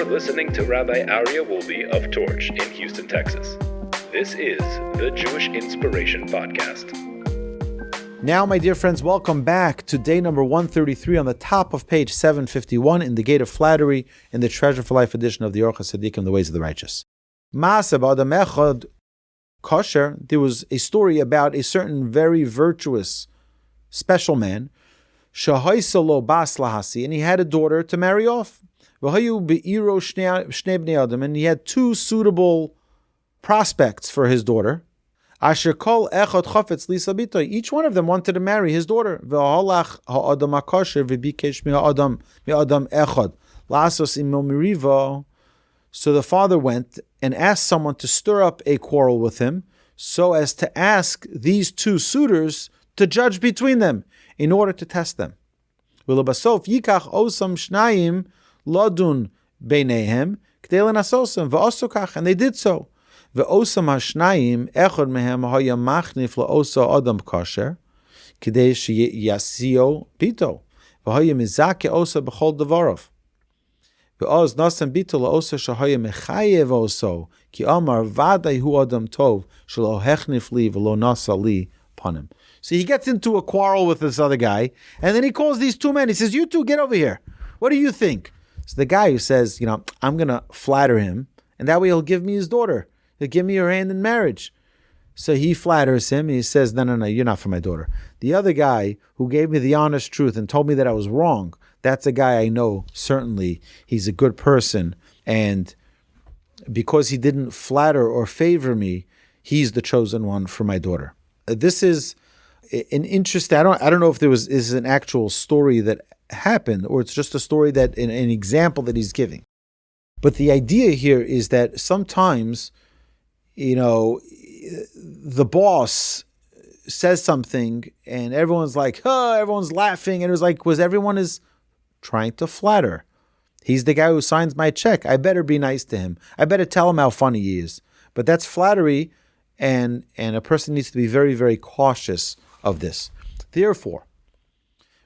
You're listening to Rabbi Aryeh Wolbe of Torch in Houston, Texas. This is the Jewish Inspiration Podcast. Now, my dear friends, welcome back to day number 133 on the top of page 751 in the Gate of Flattery in the Treasure for Life edition of the Orchos, Tzaddikim, the Ways of the Righteous. Ma'aseh Adam Echad Kosher, there was a story about a certain very virtuous, special man, Shahaisalo Bas Lahasi, and he had a daughter to marry off. And he had two suitable prospects for his daughter. Each one of them wanted to marry his daughter. So the father went and asked someone to stir up a quarrel with him, so as to ask these two suitors to judge between them in order to test them. Ladun beinehem k'dei lenasosem v'osu kach, and they did so. V'osam hashnayim echad mehem haya machnif la'osa adam kosher k'dei sheyasio bito v'haya mizake osa b'chol devarov v'oz nasem bito la'osa shahaya mechayev oso ki amar vaday hu adam tov shelo hechnif li v'lo nasa li panim. So he gets into a quarrel with this other guy, and then he calls these two men. He says, "You two, get over here. What do you think?" So the guy who says, I'm going to flatter him, and that way he'll give me his daughter. He'll give me her hand in marriage. So he flatters him, and he says, no, you're not for my daughter. The other guy who gave me the honest truth and told me that I was wrong, that's a guy I know, certainly, he's a good person, and because he didn't flatter or favor me, he's the chosen one for my daughter. This is an interesting, I don't know if is an actual story that happened, or it's just a story that an example that he's giving. But the idea here is that sometimes, the boss says something and everyone's like, everyone's laughing, and it was like, everyone is trying to flatter. He's the guy who signs my check. I better be nice to him. I better tell him how funny he is. But that's flattery, and a person needs to be very, very cautious of this. Therefore,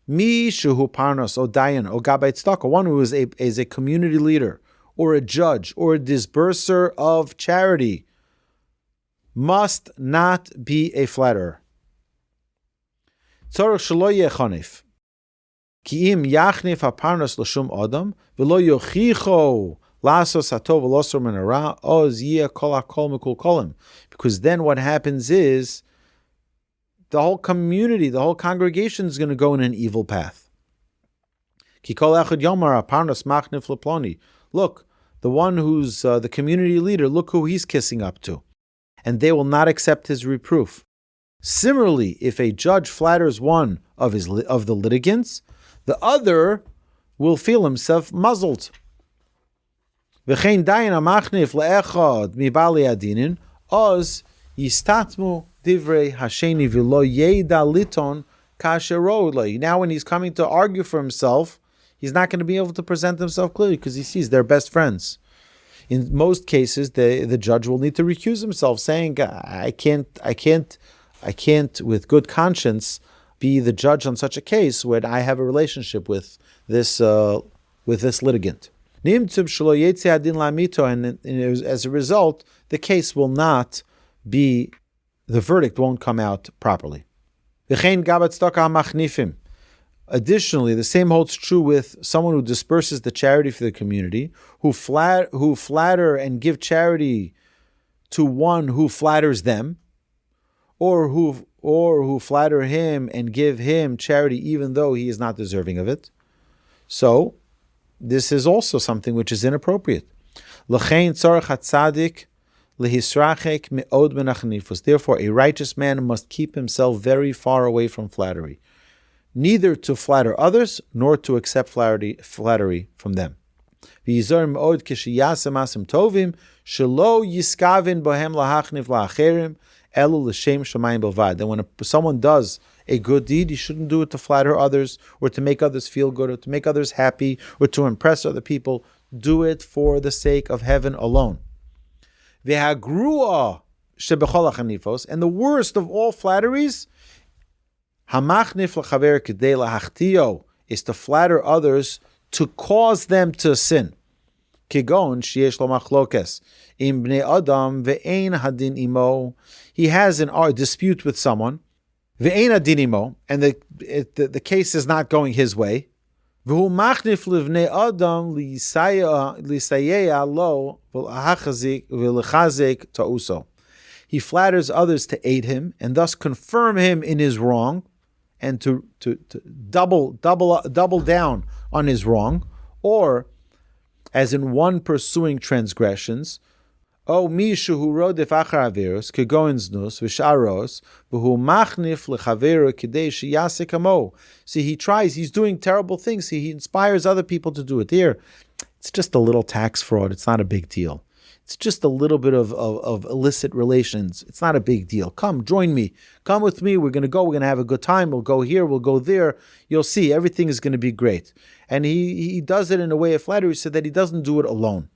Mi shuhu Parnas or Dayan or Gabbai Tzedakah, one who is a community leader or a judge or a disburser of charity, must not be a flatterer. Tzorach shelo yechanif, ki im yachnif haParnas l'shum adam v'lo yochicho lasos hatov v'losor min hara oz yeh kol hakol mikol kolim. Because then what happens is, the whole community, the whole congregation is going to go in an evil path. Look, the one who's the community leader, look who he's kissing up to. And they will not accept his reproof. Similarly, if a judge flatters one of the litigants, the other will feel himself muzzled. V'chein Dayan amachnif le'echad mibali adinin, oz yistatmu divrei hasheni v'lo yeda liton kasherolei. Now when he's coming to argue for himself, he's not going to be able to present himself clearly because he sees they're best friends. In most cases, the judge will need to recuse himself, saying, I can't with good conscience be the judge on such a case when I have a relationship with this litigant. And as a result, the case will not be, the verdict won't come out properly. Additionally, the same holds true with someone who disperses the charity for the community, who flatter and give charity to one who flatters them, or who flatter him and give him charity even though he is not deserving of it. So, this is also something which is inappropriate. Therefore, a righteous man must keep himself very far away from flattery, neither to flatter others nor to accept flattery from them. Then when someone does a good deed, he shouldn't do it to flatter others or to make others feel good or to make others happy or to impress other people. Do it for the sake of heaven alone. And the worst of all flatteries is to flatter others to cause them to sin. Kigon sheyesh lo machlokes im bnei adam ve'ein hadin imo. He has a dispute with someone, ve'ein hadin imo, and the case is not going his way. V'hu machnif livnei adam lisayea lo v'lechazek ta'uso. He flatters others to aid him and thus confirm him in his wrong, and to double down on his wrong, or as in one pursuing transgressions. O mishu hu rodef achar averus kegoin znus v'sharos v'hu machnif lechaveru kidei sheyaseh kamo. See, he's doing terrible things. He inspires other people to do it. Here, it's just a little tax fraud. It's not a big deal. It's just a little bit of illicit relations. It's not a big deal. Come, join me. Come with me. We're going to go. We're going to have a good time. We'll go here. We'll go there. You'll see. Everything is going to be great. And he does it in a way of flattery so that he doesn't do it alone.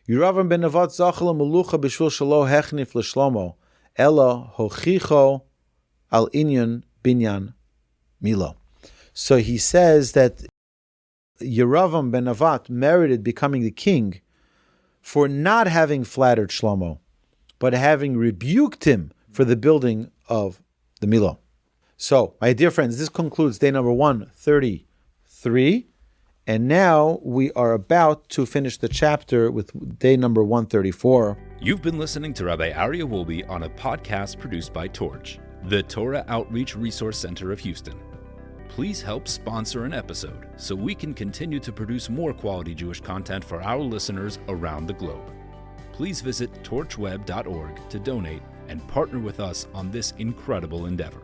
Yiravam ben Nevat zachal melucha b'shvil shelo hechnif l'Shlomo ela hochicho al inyan binyan Milo. So he says that Yiravam ben Nevat merited becoming the king for not having flattered Shlomo, but having rebuked him for the building of the Milo. So, my dear friends, this concludes day number 133. And now we are about to finish the chapter with day number 134. You've been listening to Rabbi Aryeh Wolbe on a podcast produced by Torch, the Torah Outreach Resource Center of Houston. Please help sponsor an episode so we can continue to produce more quality Jewish content for our listeners around the globe. Please visit torchweb.org to donate and partner with us on this incredible endeavor.